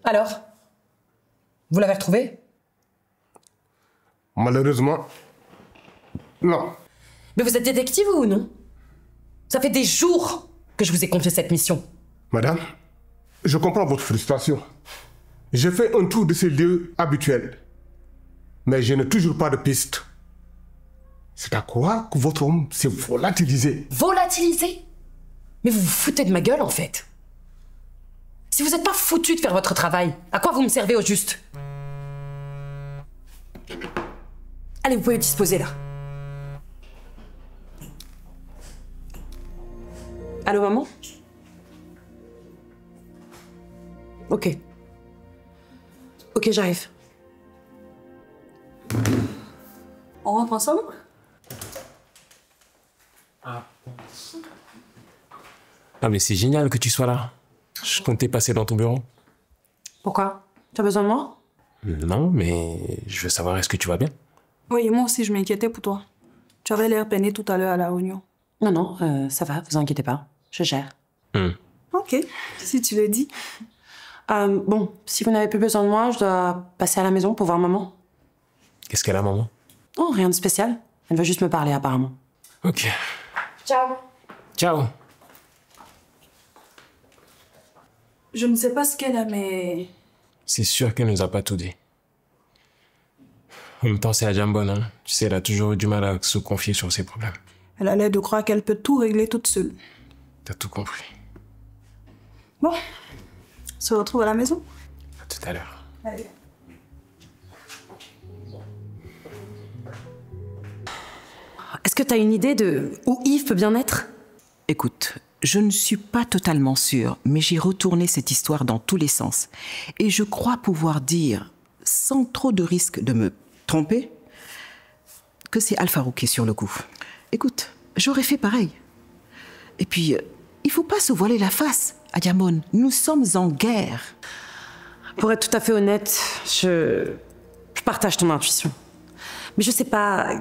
Alors? Vous l'avez retrouvé? Malheureusement, non. Mais vous êtes détective ou non? Ça fait des jours que je vous ai confié cette mission. Madame, je comprends votre frustration. J'ai fait un tour de ces lieux habituels. Mais je n'ai toujours pas de piste. C'est à croire que votre homme s'est volatilisé. Volatilisé? Mais vous vous foutez de ma gueule, en fait. Si vous n'êtes pas foutu de faire votre travail, à quoi vous me servez au juste? Allez, vous pouvez disposer, là. Allô, maman? Ok. Ok, j'arrive. On rentre ensemble? Ah, mais c'est génial que tu sois là. Je comptais passer dans ton bureau. Pourquoi? Tu as besoin de moi? Non, mais je veux savoir, est-ce que tu vas bien? Oui, moi aussi, je m'inquiétais pour toi. Tu avais l'air peiné tout à l'heure à la réunion. Non, non, ça va, vous inquiétez pas. Je gère. Ok, si tu le dis. Bon, si vous n'avez plus besoin de moi, je dois passer à la maison pour voir maman. Qu'est-ce qu'elle a, maman? Oh, rien de spécial. Elle veut juste me parler, apparemment. Ok. Ciao. Ciao. Je ne sais pas ce qu'elle a, mais... C'est sûr qu'elle nous a pas tout dit. En même temps, c'est Adjambon, hein. Tu sais, elle a toujours eu du mal à se confier sur ses problèmes. Elle a l'air de croire qu'elle peut tout régler toute seule. T'as tout compris. Bon, on se retrouve à la maison. À tout à l'heure. Allez. Est-ce que t'as une idée de où Yves peut bien être? Écoute, je ne suis pas totalement sûre, mais j'ai retourné cette histoire dans tous les sens. Et je crois pouvoir dire, sans trop de risque de me tromper, que c'est Al-Farouk qui est sur le coup. Écoute, j'aurais fait pareil. Et puis, il faut pas se voiler la face, Adiamon. Nous sommes en guerre. Pour être tout à fait honnête, je partage ton intuition. Mais je sais pas,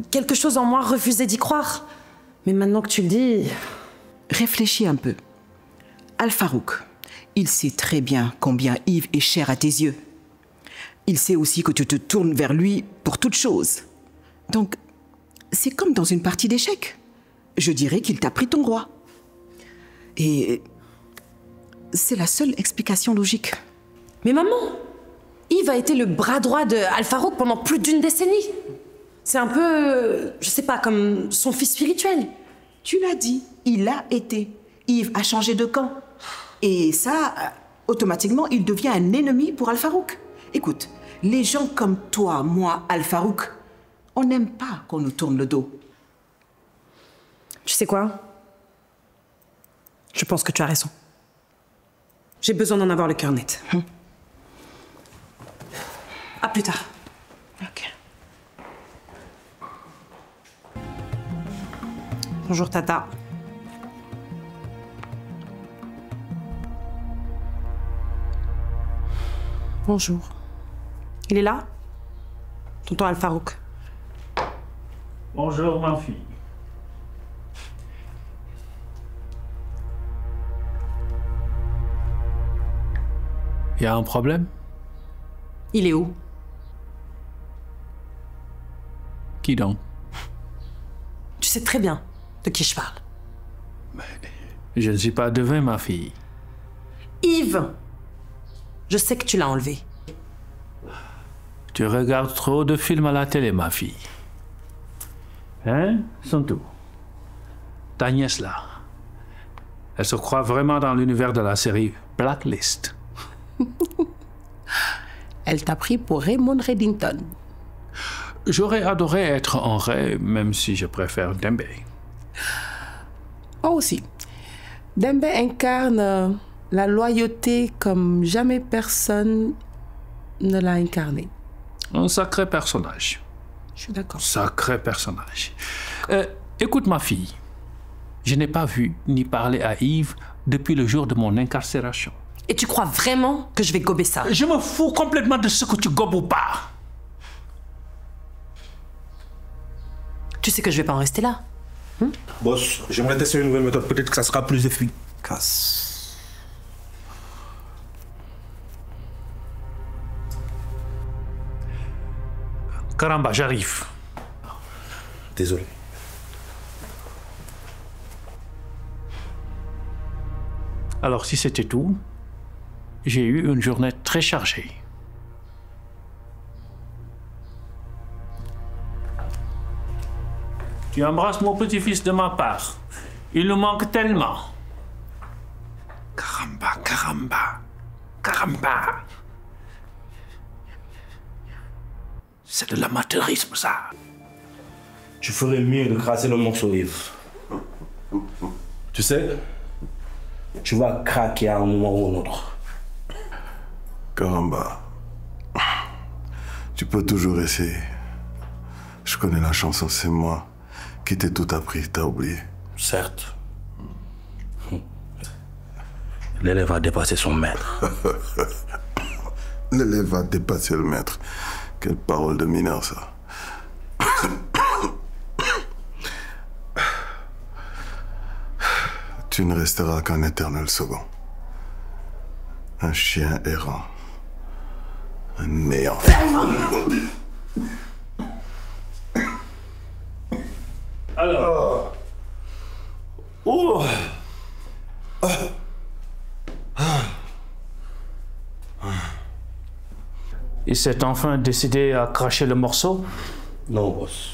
quelque chose en moi refusait d'y croire. Mais maintenant que tu le dis... Réfléchis un peu. Al-Farouk, il sait très bien combien Yves est cher à tes yeux. Il sait aussi que tu te tournes vers lui pour toute chose. Donc, c'est comme dans une partie d'échecs. Je dirais qu'il t'a pris ton roi. Et c'est la seule explication logique. Mais maman, Yves a été le bras droit de Al-Farouk pendant plus d'une décennie. C'est un peu, je sais pas, comme son fils spirituel. Tu l'as dit, il a été. Yves a changé de camp. Et ça, automatiquement, il devient un ennemi pour Al-Farouk. Écoute, les gens comme toi, moi, Al-Farouk, on n'aime pas qu'on nous tourne le dos. Tu sais quoi? Je pense que tu as raison. J'ai besoin d'en avoir le cœur net. À plus tard. Ok. Bonjour Tata. Bonjour. Il est là? Tonton Al-Farouk. Bonjour ma fille. Y a un problème? Il est où? Qui donc? Tu sais très bien de qui je parle. Je ne suis pas devin, ma fille. Yves! Je sais que tu l'as enlevé. Tu regardes trop de films à la télé, ma fille. Hein, Santou? Ta nièce là, elle se croit vraiment dans l'univers de la série Blacklist. Elle t'a pris pour Raymond Reddington. J'aurais adoré être en Ray, même si je préfère Dembe. Moi aussi. Dembe incarne la loyauté comme jamais personne ne l'a incarnée. Un sacré personnage. Je suis d'accord. Sacré personnage. Écoute ma fille, je n'ai pas vu ni parlé à Yves depuis le jour de mon incarcération. Et tu crois vraiment que je vais gober ça? Je me fous complètement de ce que tu gobes ou pas. Tu sais que je vais pas en rester là. Boss, j'aimerais tester une nouvelle méthode. Peut-être que ça sera plus efficace. Karamba, j'arrive. Désolé. Alors, si c'était tout, j'ai eu une journée très chargée. Tu embrasses mon petit-fils de ma part. Il nous manque tellement. Karamba, Karamba, Karamba. C'est de l'amateurisme, ça. Tu ferais mieux de crasser le morceau, Yves. Tu sais, tu vas craquer à un moment ou un autre. Karamba, tu peux toujours essayer. Je connais la chanson, c'est moi qui t'ai tout appris, t'as oublié. Certes. L'élève va dépasser son maître. L'élève va dépasser le maître. Quelle parole de mineur, ça. Tu ne resteras qu'un éternel second. Un chien errant. Un néant. Alors. Oh. Il s'est enfin décidé à cracher le morceau? Non, boss.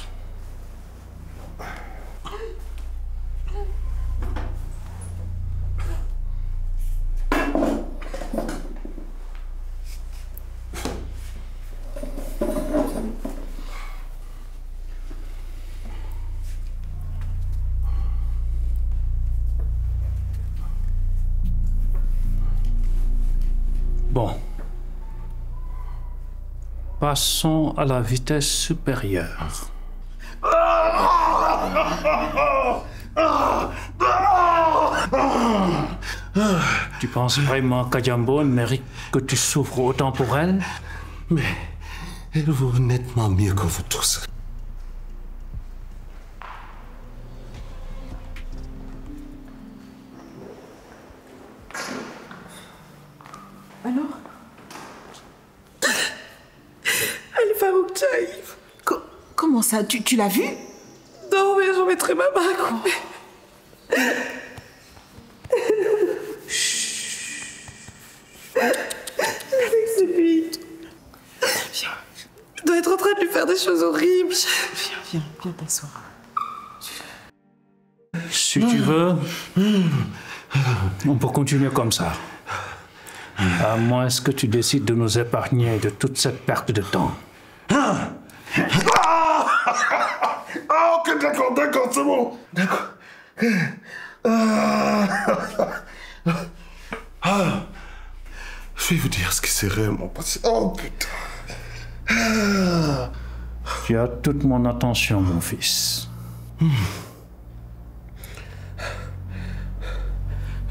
Bon. Passons à la vitesse supérieure. Tu penses vraiment qu'Adjambo mérite que tu souffres autant pour elle? Mais elle vaut nettement mieux que vous tous. Alors? Al-Farouk Jaïf. Comment ça? Tu l'as vu? Non, mais j'en mettrai ma main à couper. Avec celui. Viens. Je dois être en train de lui faire des choses horribles. Viens t'asseoir. Si tu veux, on peut continuer comme ça. À moins que tu décides de nous épargner de toute cette perte de temps. Ok, d'accord, c'est bon. D'accord. Je vais vous dire ce qui s'est réellement passé. Oh putain. Tu as toute mon attention, mon fils.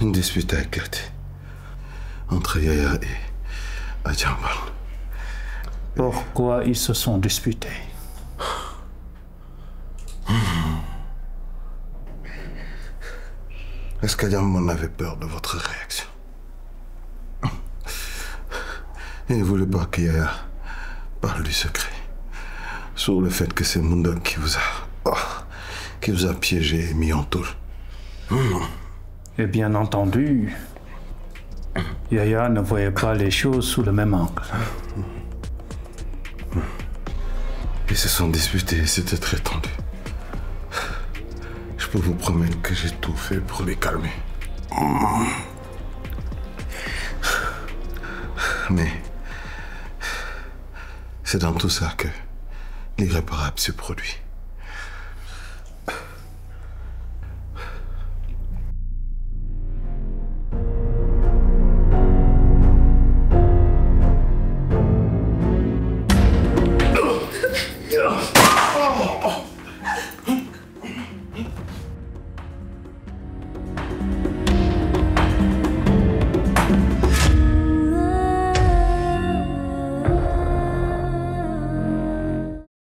Une dispute a éclaté entre Yaya et Adjambal. Pourquoi ils se sont disputés? Est-ce qu'Adjambal avait peur de votre réaction? Il ne voulait pas que Yaya parle du secret. Sur le fait que c'est Moundog qui vous a piégé et mis en taule. Et bien entendu, Yaya ne voyait pas les choses sous le même angle. Ils se sont disputés et c'était très tendu. Je peux vous promettre que j'ai tout fait pour les calmer. Mais c'est dans tout ça que l'irréparable se produit.